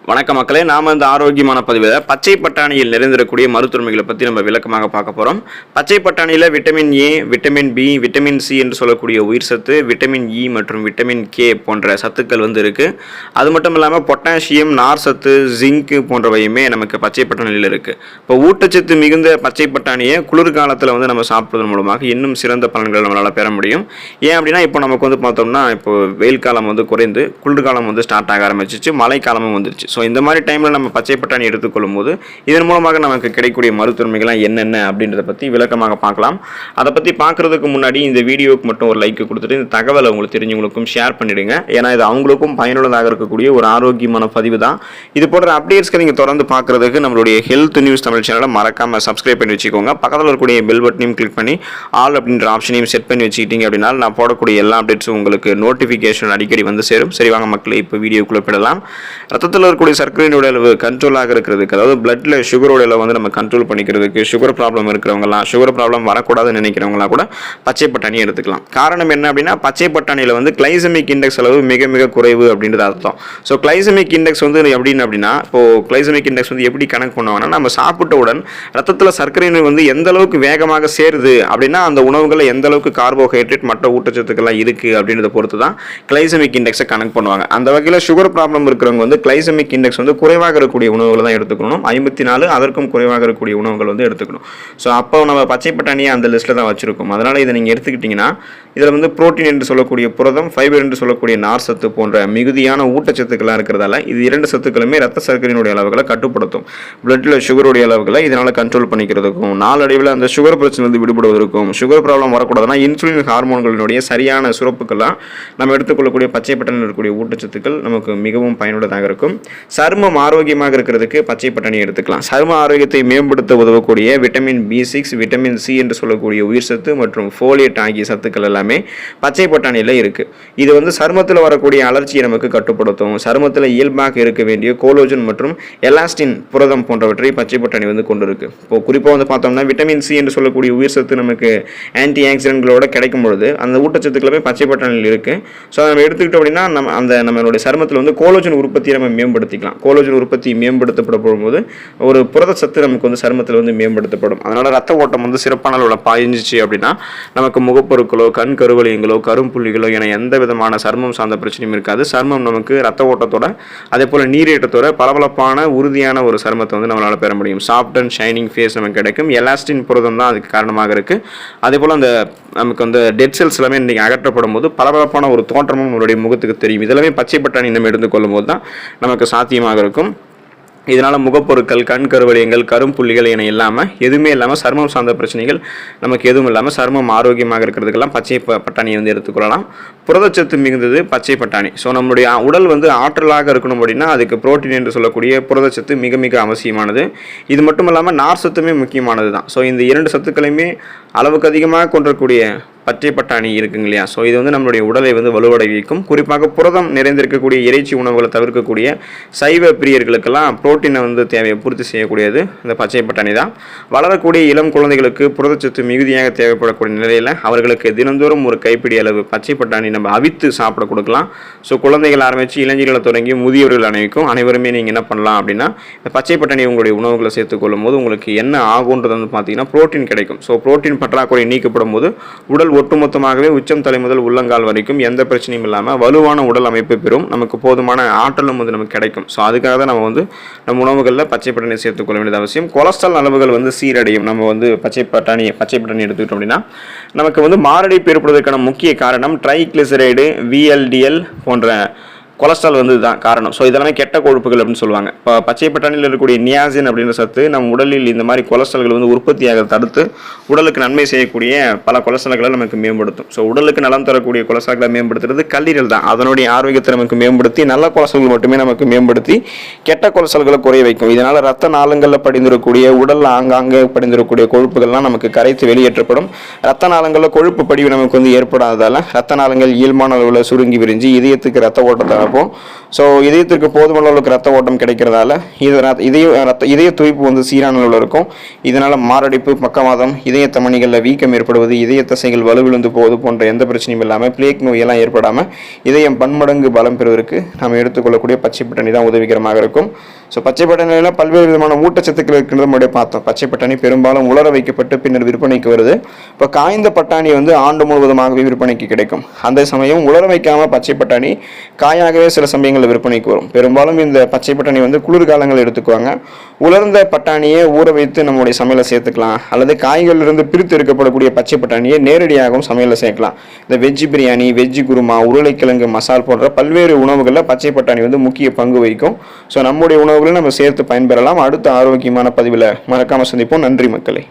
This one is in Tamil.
வணக்க மக்களே, நாம இந்த ஆரோக்கியமான பதிவில் பச்சை பட்டாணியில் நிறைந்திருக்கக்கூடிய மருத்துவமைகளை பற்றி நம்ம விளக்கமாக பார்க்க போகிறோம். பச்சை பட்டாணியில் vitamin A, vitamin B, vitamin C என்று சொல்லக்கூடிய உயிர் சத்து, விட்டமின் இ மற்றும் விட்டமின் கே போன்ற சத்துக்கள் இருக்குது. அது மட்டும் இல்லாமல் பொட்டாசியம், நார் சத்து, ஜிங்கு போன்றவையுமே நமக்கு பச்சை பட்டாணியில் இருக்குது. இப்போ ஊட்டச்சத்து மிகுந்த பச்சை பட்டாணியை குளிர்காலத்தில் நம்ம சாப்பிடுவதன் மூலமாக இன்னும் சிறந்த பலன்கள் நம்மளால் பெற முடியும். ஏன் அப்படின்னா இப்போ நமக்கு பார்த்தோம்னா இப்போ வெயில் காலம் குறைந்து குளிர்காலம் ஸ்டார்ட் ஆக ஆரம்பிச்சிச்சு, மழை காலமும் வந்துருச்சு. ஸோ இந்த மாதிரி டைமில் நம்ம பச்சை பட்டாணி எடுத்துக்கொள்ளும் போது இதன் மூலமாக நமக்கு கிடைக்கக்கூடிய மருத்துவமைகள்லாம் என்னென்ன அப்படின்றத பற்றி விளக்கமாக பார்க்கலாம். அதை பற்றி பார்க்குறதுக்கு முன்னாடி இந்த வீடியோவுக்கு மட்டும் ஒரு லைக் கொடுத்துட்டு இந்த தகவலை உங்களுக்கு தெரிஞ்சவங்களுக்கும் ஷேர் பண்ணிவிடுங்க. ஏன்னா இது அவங்களுக்கும் பயனுள்ளதாக இருக்கக்கூடிய ஒரு ஆரோக்கியமான பதிவு தான். இது போன்ற அப்டேட்ஸ்க்கு நீங்கள் தொடர்ந்து பார்க்குறதுக்கு நம்மளுடைய ஹெல்த் நியூஸ் தமிழ் சேனலை மறக்காமல் சப்ஸ்கிரைப் பண்ணி வச்சுக்கோங்க. பக்கத்தில் இருக்கக்கூடிய பெல் பட்டனையும் கிளிக் பண்ணி ஆல் அப்படின்ற ஆப்ஷனையும் செட் பண்ணி வச்சுக்கிட்டீங்க அப்படின்னா நான் போடக்கூடிய எல்லா அப்டேட்ஸும் உங்களுக்கு நோட்டிஃபிகேஷன் அடிக்கடி சேரும். சரி வாங்க மக்களே, இப்போ வீடியோக்குள்ளே போயிடலாம். ரத்தத்தில் இருக்கக்கூடிய சர்க்கரையினுடைய அளவு கண்ட்ரோலாக இருக்கிறதுக்கு, அதாவது பிளட்ல சுகரோட அளவு நம்ம கண்ட்ரோல் பண்ணிக்கிறதுக்கு, சுகர் ப்ராப்ளம் இருக்கிறவங்கலாம், சுகர் ப்ராப்ளம் வரக்கூடாதுன்னு நினைக்கிறவங்களாம் கூட பச்சை பட்டாணி எடுத்துக்கலாம். காரணம் என்ன அப்படின்னா பச்சை பட்டாணியில் கிளைசமிக் இண்டெக்ஸ் அளவு மிக மிக குறைவு அப்படின்றது அர்த்தம். ஸோ கிளைசமிக் இண்டெக்ஸ் அப்படின்னா இப்போ கிளைசமிக் இண்டெக்ஸ் எப்படி கணக்கு பண்ணுவாங்கன்னா, நம்ம சாப்பிட்டவுடன் ரத்தத்தில் சர்க்கரை எந்த அளவுக்கு வேகமாக சேருது அப்படின்னா அந்த உணவுகளில் எந்த அளவுக்கு கார்போஹைட்ரேட் மற்ற ஊட்டச்சத்துக்கள்லாம் இருக்குது அப்படின்றத பொறுத்து தான் கிளைசமிக் இண்டெக்ஸை கணக்கு பண்ணுவாங்க. அந்த வகையில் சுகர் ப்ராப்ளம் இருக்கிறவங்க கிளைசமிக் இண்டெக்ஸ் குறைவாக இருக்கக்கூடிய உணவுகளை தான் எடுத்துக்கணும். 54 அதற்கும் குறைவாக இருக்கக்கூடிய உணவுகள் எடுத்துக்கணும். ஸோ அப்போ நம்ம பச்சை பட்டாணியை அந்த லிஸ்ட்டில் தான் வச்சிருக்கோம். அதனால் இதை நீங்கள் எடுத்துக்கிட்டிங்கன்னா இதில் புரோட்டீன் என்று சொல்லக்கூடிய புரதம், ஃபைபர் என்று சொல்லக்கூடிய நார் சத்து போன்ற மிகுதியான ஊட்டச்சத்துக்களாக இருக்கிறதால இது இரண்டு சத்துக்களுமே ரத்த சர்க்கரையினுடைய அளவுகளை கட்டுப்படுத்தும். பிளட்டில் சுகருடைய அளவுகளை இதனால் கண்ட்ரோல் பண்ணிக்கிறதுக்கும், நாளடைவில் அந்த சுகர் பிரச்சனை விடுபடுவதற்கும், சுகர் ப்ராப்ளம் வரக்கூடாதுன்னா இன்சுலின் ஹார்மோன்களினுடைய சரியான சுரப்புக்கெல்லாம் நம்ம எடுத்துக்கொள்ளக்கூடிய பச்சை பட்டாணியில் இருக்கக்கூடிய ஊட்டச்சத்துக்கள் நமக்கு மிகவும் பயனுள்ளதாக இருக்கும். சருமம் ஆரோக்கியமாக இருக்கிறதுக்கு பச்சை பட்டாணி எடுத்துக்கலாம். சரும ஆரோக்கியத்தை மேம்படுத்த உதவக்கூடிய விட்டமின் B6, விட்டமின் சி என்று சொல்லக்கூடிய உயிர் சத்து மற்றும் ஃபோலியேட் ஆகிய சத்துக்கள் எல்லாமே பச்சை பட்டாணியில் இருக்கு. இது சருமத்தில் வரக்கூடிய அலர்ச்சியை நமக்கு கட்டுப்படுத்தும். சருமத்தில் இயல்பாக இருக்க வேண்டிய கோலோஜன் மற்றும் எலாஸ்டின் புரதம் போன்றவற்றை பச்சை பட்டாணி கொண்டிருக்கு. இப்போ குறிப்பாக பார்த்தோம்னா விட்டமின் சி என்று சொல்லக்கூடிய உயிர் சத்து நமக்கு ஆன்டி ஆக்சிடென்ட்களோட கிடைக்கும் பொழுது அந்த ஊட்டச்சத்துக்களுமே பச்சை பட்டாணியில் இருக்கு. ஸோ நம்ம எடுத்துக்கிட்டோம் அப்படின்னா நம்மளுடைய சருமத்தில் கோலோஜன் உற்பத்தியை நம்ம மேம்படுத்திக்கலாம். கோலோஜன் உற்பத்தி மேம்படுத்தப்படும் போது ஒரு புரத சத்து நமக்கு சருமத்தில் மேம்படுத்தப்படும். அதனால ரத்த ஓட்டம் சிறப்பான அளவில் பாய்ஞ்சிச்சு அப்படின்னா நமக்கு முகப்பொருட்களோ, கண் கருவலியங்களோ, கரும்புள்ளிகளோ என எந்த விதமான சருமம் சார்ந்த பிரச்சனையும் இருக்காது. சருமம் நமக்கு ரத்த ஓட்டத்தோட அதே போல நீரேற்றத்தோட பளபளப்பான உறுதியான ஒரு சருமத்தை நம்மளால பெற முடியும். சாஃப்ட் அண்ட் ஷைனிங் ஃபேஸ் நமக்கு கிடைக்கும். எலாஸ்டின் புரதம் தான் அதுக்கு காரணமாக இருக்கு. அதே போல அந்த நமக்கு டெட் செல்ஸ் எல்லாமே இன்னைக்கு அகற்றப்படும் போது பளபளப்பான ஒரு தோற்றமும் நம்மளுடைய முகத்துக்கு தெரியும். இதெல்லாமே பச்சை பட்டாணி நம்ம எடுத்துக்கொள்ளும் போது தான் நமக்கு சாத்தியமாக இருக்கும். இதனால் முகப்பொருட்கள், கண் கருவலியங்கள், கரும்புள்ளிகள் என எதுவுமே இல்லாமல் சருமம் சார்ந்த பிரச்சனைகள் நமக்கு எதுவும் இல்லாமல் சருமம் ஆரோக்கியமாக இருக்கிறதுக்கெல்லாம் பச்சை பட்டாணியை எடுத்துக்கொள்ளலாம். புரதச்சத்து மிகுந்தது பச்சை பட்டாணி. ஸோ நம்மளுடைய உடல் ஆற்றலாக இருக்கணும் அப்படின்னா அதுக்கு புரோட்டீன் என்று சொல்லக்கூடிய புரதச்சத்து மிக மிக அவசியமானது. இது மட்டும் இல்லாமல் நார் சத்துமே முக்கியமானது தான். ஸோ இந்த இரண்டு சத்துக்களையுமே அளவுக்கு அதிகமாக கொண்டிருக்கக்கூடிய பச்சை பட்டாணி இருக்குங்க இல்லையா. ஸோ இது நம்மளுடைய உடலை வலுவடைவிக்கும். குறிப்பாக புரதம் நிறைந்திருக்கக்கூடிய இறைச்சி உணவுகளை தவிர்க்கக்கூடிய சைவ பிரியர்களுக்கெல்லாம் புரோட்டீனை தேவையை பூர்த்தி செய்யக்கூடியது இந்த பச்சை பட்டாணி தான். வளரக்கூடிய இளம் குழந்தைகளுக்கு புரதச்சத்து மிகுதியாக தேவைப்படக்கூடிய நிலையில் அவர்களுக்கு தினந்தோறும் ஒரு கைப்பிடி அளவு பச்சை பட்டாணி நம்ம அவித்து சாப்பிட கொடுக்கலாம். ஸோ குழந்தைகள் ஆரம்பித்து இளைஞர்களை தொடங்கி முதியவர்கள் அனைவருமே நீங்கள் என்ன பண்ணலாம் அப்படின்னா இந்த பச்சை பட்டாணி உங்களுடைய உணவுகளை சேர்த்துக்கொள்ளும் போது உங்களுக்கு என்ன ஆகுன்றது பார்த்தீங்கன்னா புரோட்டீன் கிடைக்கும். ஸோ புரோட்டீன் பற்றாக்குறை நீக்கப்படும் போது உடல் ஒட்டுமொத்தமாகவே உச்சம் தலை முதல் உள்ளங்கால் வரைக்கும் எந்த பிரச்சனையும் இல்லாமல் வலுவான உடல் அமைப்பு பெறும். நமக்கு போதுமான ஆற்றலும் நமக்கு கிடைக்கும். ஸோ அதுக்காக தான் நம்ம உணவுகளில் பச்சை பட்டாணி சேர்த்துக்கொள்ள வேண்டியது அவசியம். கொலஸ்ட்ரால் அளவுகள் சீரடையும். நம்ம பச்சை பட்டாணி எடுத்துக்கிட்டோம் அப்படின்னா நமக்கு மாரடைப்பு ஏற்படுவதற்கான முக்கிய காரணம் ட்ரைகிளிசரைடு, VLDL போன்ற கொலஸ்ட்ரால் இதுதான் காரணம். ஸோ இதெல்லாமே கெட்ட கொழுப்புகள் அப்படின்னு சொல்லுவாங்க. இப்போ பச்சை பட்டாணியில் இருக்கக்கூடிய நியாசின் அப்படின்ற சத்து நம்ம உடலில் இந்த மாதிரி கொலஸ்ட்ரால்கள் உற்பத்தியாக தடுத்து உடலுக்கு நன்மை செய்யக்கூடிய பல கொலஸ்ட்ரால்களை நமக்கு மேம்படுத்தும். ஸோ உடலுக்கு நலம் தரக்கூடிய கொலஸ்ட்ரால்களை மேம்படுத்துறது கல்லீரல் தான். அதனுடைய ஆரோக்கியத்தை நமக்கு மேம்படுத்தி நல்ல கொலஸ்ட்ரால்கள் மட்டுமே நமக்கு மேம்படுத்தி கெட்ட கொலஸ்ட்ரால்களை குறைய வைக்கும். இதனால் ரத்த நாளங்களில் படிந்திருக்கக்கூடிய உடலில் ஆங்காங்கே படிந்திருக்கக்கூடிய கொழுப்புகள்லாம் நமக்கு கரைத்து வெளியேற்றப்படும். ரத்த நாளங்களில் கொழுப்பு படிவு நமக்கு ஏற்படாததால் ரத்த நாளங்கள் இயல்பான அளவில் சுருங்கி விரிஞ்சு இதயத்துக்கு ரத்த ஓட்டத்தை பார்ப்போம். ஸோ இதயத்திற்கு போதுமான அளவுக்கு ரத்த ஓட்டம் கிடைக்கிறதால இதய துடிப்பு வந்து சீரான அளவில் இருக்கும். இதனால் மாரடைப்பு, பக்கவாதம், இதய தமனிகளில் வீக்கம் ஏற்படுவது, இதய தசைகள் வலுவிழந்து போவது போன்ற எந்த பிரச்சனையும் இல்லாமல் பிளேக் நோயெல்லாம் ஏற்படாமல் இதயம் பன்மடங்கு பலம் பெறுவதற்கு நம்ம எடுத்துக்கொள்ளக்கூடிய பச்சை பட்டாணி தான் உதவிகரமாக இருக்கும். ஸோ பச்சை பட்டாணியில் பல்வேறு விதமான ஊட்டச்சத்துக்கள் இருக்கிறத முன்னாடியே பார்த்தோம். பச்சை பட்டாணி பெரும்பாலும் உலர வைக்கப்பட்டு பின்னர் விற்பனைக்கு வருது. இப்போ காய்ந்த பட்டாணி வந்து ஆண்டு முழுவதுமாகவே விற்பனைக்கு கிடைக்கும். அந்த சமயம் உலர வைக்காமல் பச்சை பட்டாணி காயாகவே சில சமயங்களில் விற்பனைக்கு வரும். பெரும்பாலும் இந்த பச்சை பட்டாணி வந்து குளிர்காலங்கள் எடுத்துக்குவாங்க. உலர்ந்த பட்டாணியை ஊற வைத்து நம்முடைய சமையலை சேர்த்துக்கலாம், அல்லது காய்களிலிருந்து பிரித்து எடுக்கப்படக்கூடிய பச்சை பட்டாணியை நேரடியாகவும் சமையலில் சேர்க்கலாம். இந்த வெஜ்ஜு பிரியாணி, வெஜ்ஜு குருமா, உருளைக்கிழங்கு மசால் போன்ற பல்வேறு உணவுகளில் பச்சை பட்டாணி வந்து முக்கிய பங்கு வகிக்கும். ஸோ நம்முடைய உணவுகளை நம்ம சேர்த்து பயன்பெறலாம். அடுத்த ஆரோக்கியமான பதிவில் மறக்காமல் சந்திப்போம். நன்றி மக்களே.